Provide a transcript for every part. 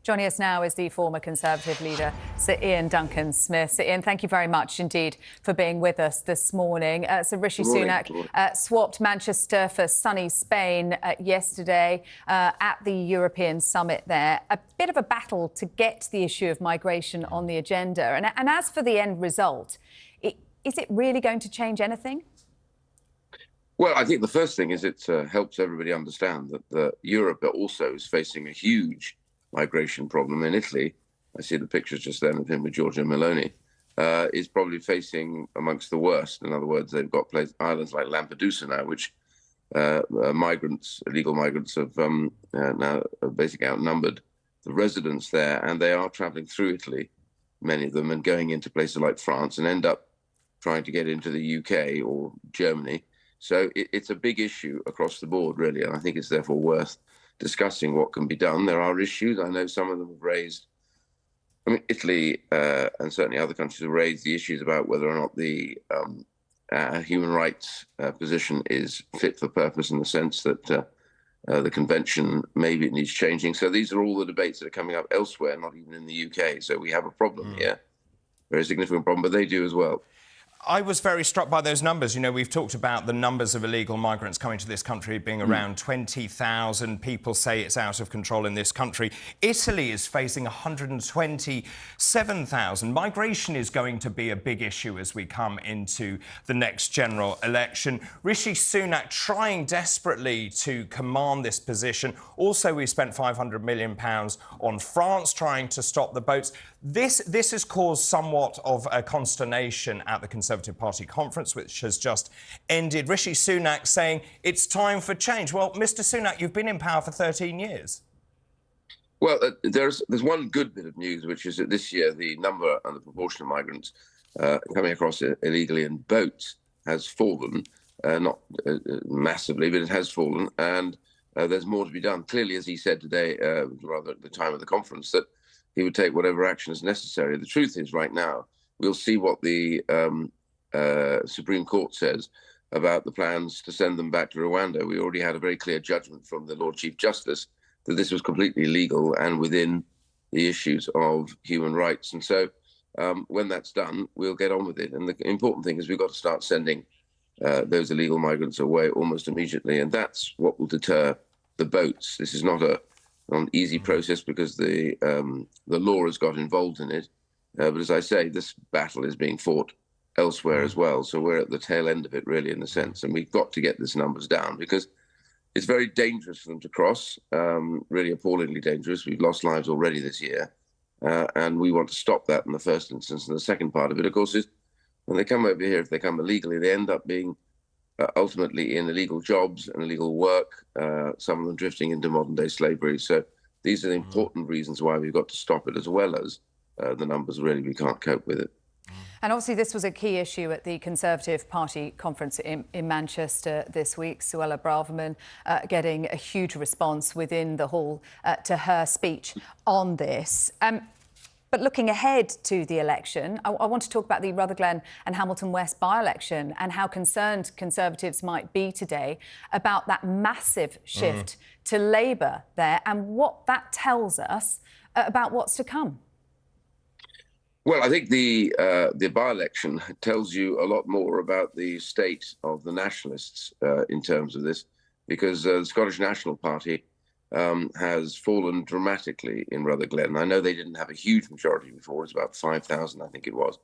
Joining us now is the former Conservative leader, Sir Iain Duncan Smith. Sir Iain, thank you very much indeed for being with us this morning. Sir Rishi Sunak swapped Manchester for sunny Spain yesterday at the European summit there. A bit of a battle to get the issue of migration on the agenda. And as for the end result, is it really going to change anything? Well, I think the first thing is it helps everybody understand that Europe also is facing a huge migration problem. In Italy, I see the pictures just then of him with Giorgia Meloni, is probably facing amongst the worst. In other words, they've got islands like Lampedusa now, which illegal migrants have now basically outnumbered the residents there, and they are travelling through Italy, many of them, and going into places like France and end up trying to get into the UK or Germany. So it's a big issue across the board, really, and I think it's therefore worth discussing what can be done. There are issues. I know some of them have raised, I mean, Italy and certainly other countries have raised the issues about whether or not the human rights position is fit for purpose, in the sense that the convention, maybe it needs changing. So these are all the debates that are coming up elsewhere, not even in the UK. So we have a problem here, very significant problem, but they do as well. I was very struck by those numbers. You know, we've talked about the numbers of illegal migrants coming to this country being around 20,000. People say it's out of control in this country. Italy is facing 127,000. Migration is going to be a big issue as we come into the next general election. Rishi Sunak trying desperately to command this position. Also, we spent £500 million on France trying to stop the boats. This has caused somewhat of a consternation at the Conservative Party conference, which has just ended. Rishi Sunak saying it's time for change. Well, Mr. Sunak, you've been in power for 13 years. Well, there's one good bit of news, which is that this year the number and the proportion of migrants coming across illegally in boats has fallen, not massively, but it has fallen, and there's more to be done. Clearly, as he said today, rather at the time of the conference, that he would take whatever action is necessary. The truth is, right now, we'll see what the Supreme Court says about the plans to send them back to Rwanda. We already had a very clear judgment from the Lord Chief Justice that this was completely legal and within the issues of human rights. And so when that's done, we'll get on with it. And the important thing is we've got to start sending those illegal migrants away almost immediately. And that's what will deter the boats. This is not an easy process because the law has got involved in it. But as I say, this battle is being fought elsewhere as well. So we're at the tail end of it, really, in a sense. And we've got to get these numbers down because it's very dangerous for them to cross, really appallingly dangerous. We've lost lives already this year. And we want to stop that in the first instance. And the second part of it, of course, is when they come over here, if they come illegally, they end up being ultimately in illegal jobs and illegal work, some of them drifting into modern-day slavery. So these are the important reasons why we've got to stop it, as well as the numbers. Really, we can't cope with it. And obviously this was a key issue at the Conservative Party conference in Manchester this week. Suella Braverman getting a huge response within the hall to her speech on this. But looking ahead to the election, I want to talk about the Rutherglen and Hamilton West by-election and how concerned Conservatives might be today about that massive shift to Labour there and what that tells us about what's to come. Well, I think the by-election tells you a lot more about the state of the nationalists in terms of this, because the Scottish National Party has fallen dramatically in Rutherglen. I know they didn't have a huge majority before. It's about 5,000, I think it was.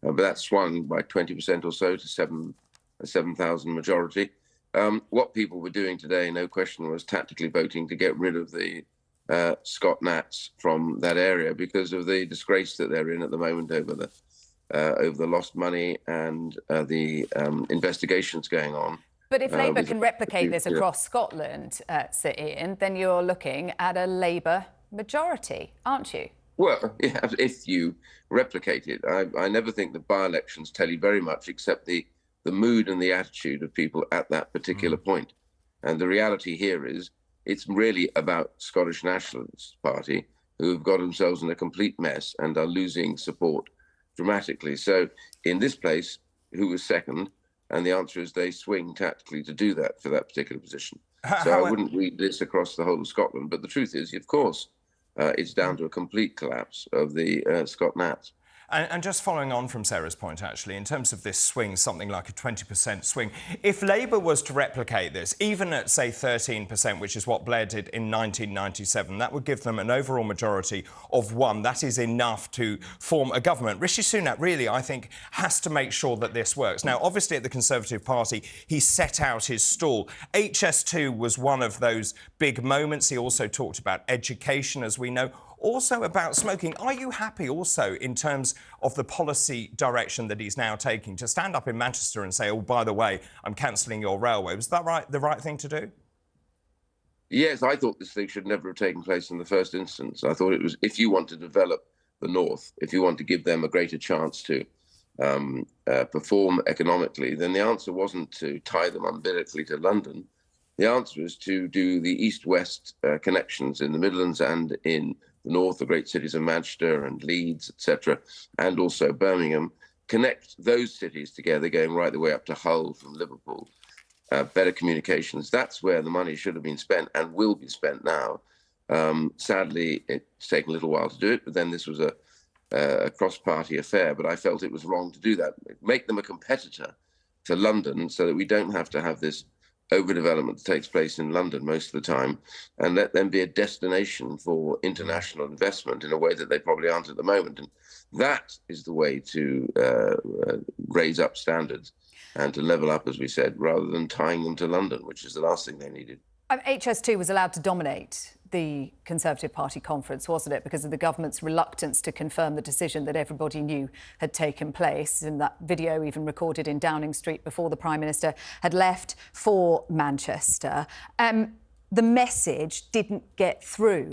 But that swung by 20% or so to 7,000 majority. What people were doing today, no question, was tactically voting to get rid of the Scot Nats from that area because of the disgrace that they're in at the moment over the lost money and the investigations going on. But if Labour can replicate this across Scotland, Sir Iain, then you're looking at a Labour majority, aren't you? Well, yeah, if you replicate it. I never think the by-elections tell you very much except the mood and the attitude of people at that particular point. And the reality here is it's really about Scottish Nationalist Party, who have got themselves in a complete mess and are losing support dramatically. So in this place, who was second? And the answer is they swing tactically to do that for that particular position. So I wouldn't read this across the whole of Scotland. But the truth is, of course, it's down to a complete collapse of the Scott Nats. And just following on from Sarah's point, actually, in terms of this swing, something like a 20% swing, if Labour was to replicate this, even at, say, 13%, which is what Blair did in 1997, that would give them an overall majority of 1. That is enough to form a government. Rishi Sunak really, I think, has to make sure that this works. Now, obviously, at the Conservative Party, he set out his stall. HS2 was one of those big moments. He also talked about education, as we know. Also about smoking. Are you happy also in terms of the policy direction that he's now taking to stand up in Manchester and say, oh, by the way, I'm cancelling your railway? Was that the right thing to do? Yes, I thought this thing should never have taken place in the first instance. I thought it was, if you want to develop the North, if you want to give them a greater chance to perform economically, then the answer wasn't to tie them umbilically to London. The answer is to do the east-west connections in the Midlands and in the north, the great cities of Manchester and Leeds, etc., and also Birmingham, connect those cities together, going right the way up to Hull from Liverpool. Better communications. That's where the money should have been spent and will be spent now. Sadly, it's taken a little while to do it, but then this was a cross-party affair, but I felt it was wrong to do that. Make them a competitor to London so that we don't have to have this overdevelopment that takes place in London most of the time, and let them be a destination for international investment in a way that they probably aren't at the moment. And that is the way to raise up standards and to level up, as we said, rather than tying them to London, which is the last thing they needed. HS2 was allowed to dominate the Conservative Party conference, wasn't it? Because of the government's reluctance to confirm the decision that everybody knew had taken place. In that video, even recorded in Downing Street before the Prime Minister had left for Manchester, the message didn't get through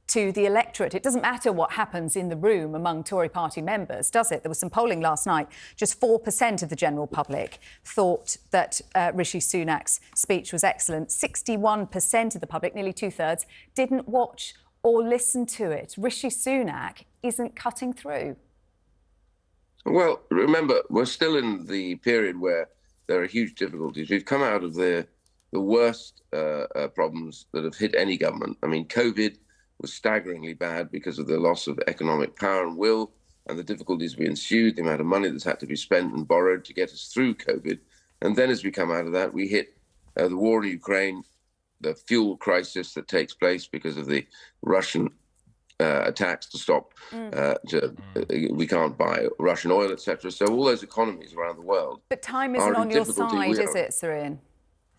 to the electorate. It doesn't matter what happens in the room among Tory party members, does it? There was some polling last night. Just 4% of the general public thought that Rishi Sunak's speech was excellent. 61% of the public, nearly two-thirds, didn't watch or listen to it. Rishi Sunak isn't cutting through. Well, remember, we're still in the period where there are huge difficulties. We've come out of the worst problems that have hit any government. I mean, COVID was staggeringly bad because of the loss of economic power and will and the difficulties we ensued, the amount of money that's had to be spent and borrowed to get us through COVID. And then as we come out of that, we hit the war in Ukraine, the fuel crisis that takes place because of the Russian attacks to stop, we can't buy Russian oil, etc. So all those economies around the world. But time isn't on your side, is it, Sir Iain?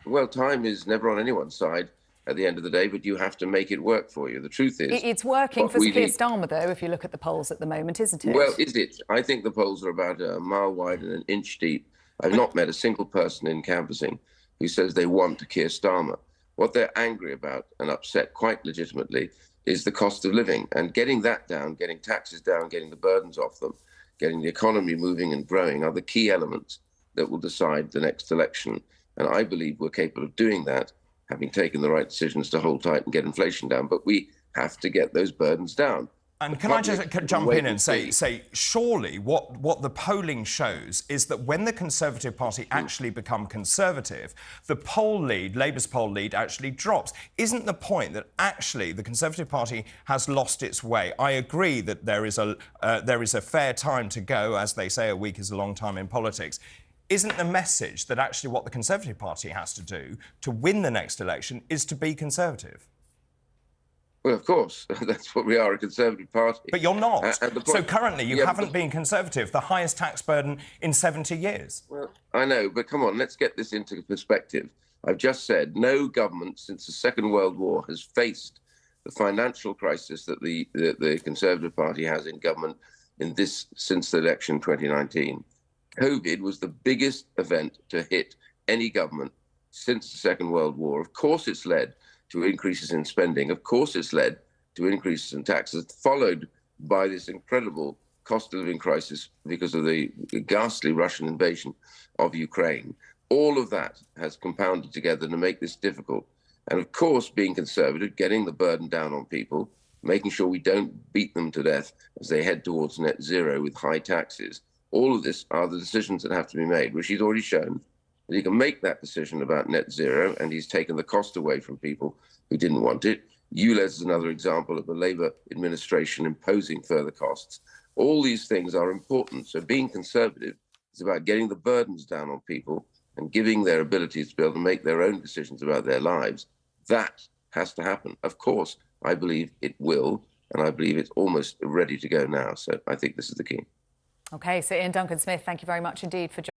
Well, time is never on anyone's side at the end of the day, but you have to make it work for you. The truth is... It's working for Sir Keir Starmer, though, if you look at the polls at the moment, isn't it? Well, is it? I think the polls are about a mile wide and an inch deep. I've not met a single person in canvassing who says they want Keir Starmer. What they're angry about and upset, quite legitimately, is the cost of living. And getting that down, getting taxes down, getting the burdens off them, getting the economy moving and growing are the key elements that will decide the next election. And I believe we're capable of doing that, having taken the right decisions to hold tight and get inflation down. But we have to get those burdens down. And can I just jump in and say, surely what the polling shows is that when the Conservative Party actually become Conservative, the poll lead, Labour's poll lead, actually drops. Isn't the point that actually the Conservative Party has lost its way? I agree that there is a fair time to go. As they say, a week is a long time in politics. Isn't the message that actually what the Conservative Party has to do to win the next election is to be Conservative? Well, of course, that's what we are, a Conservative Party. But you're not. So currently you haven't been Conservative, the highest tax burden in 70 years. Well, I know, but come on, let's get this into perspective. I've just said no government since the Second World War has faced the financial crisis that the Conservative Party has in government since the election 2019. COVID was the biggest event to hit any government since the Second World War. Of course, it's led to increases in spending. Of course, it's led to increases in taxes, followed by this incredible cost of living crisis because of the ghastly Russian invasion of Ukraine. All of that has compounded together to make this difficult. And of course, being Conservative, getting the burden down on people, making sure we don't beat them to death as they head towards net zero with high taxes. All of this are the decisions that have to be made, which he's already shown that he can make that decision about net zero, and he's taken the cost away from people who didn't want it. ULEZ is another example of the Labour administration imposing further costs. All these things are important. So being Conservative is about getting the burdens down on people and giving their abilities to be able to make their own decisions about their lives. That has to happen. Of course, I believe it will, and I believe it's almost ready to go now. So I think this is the key. OK, so Iain Duncan Smith, thank you very much indeed for joining us.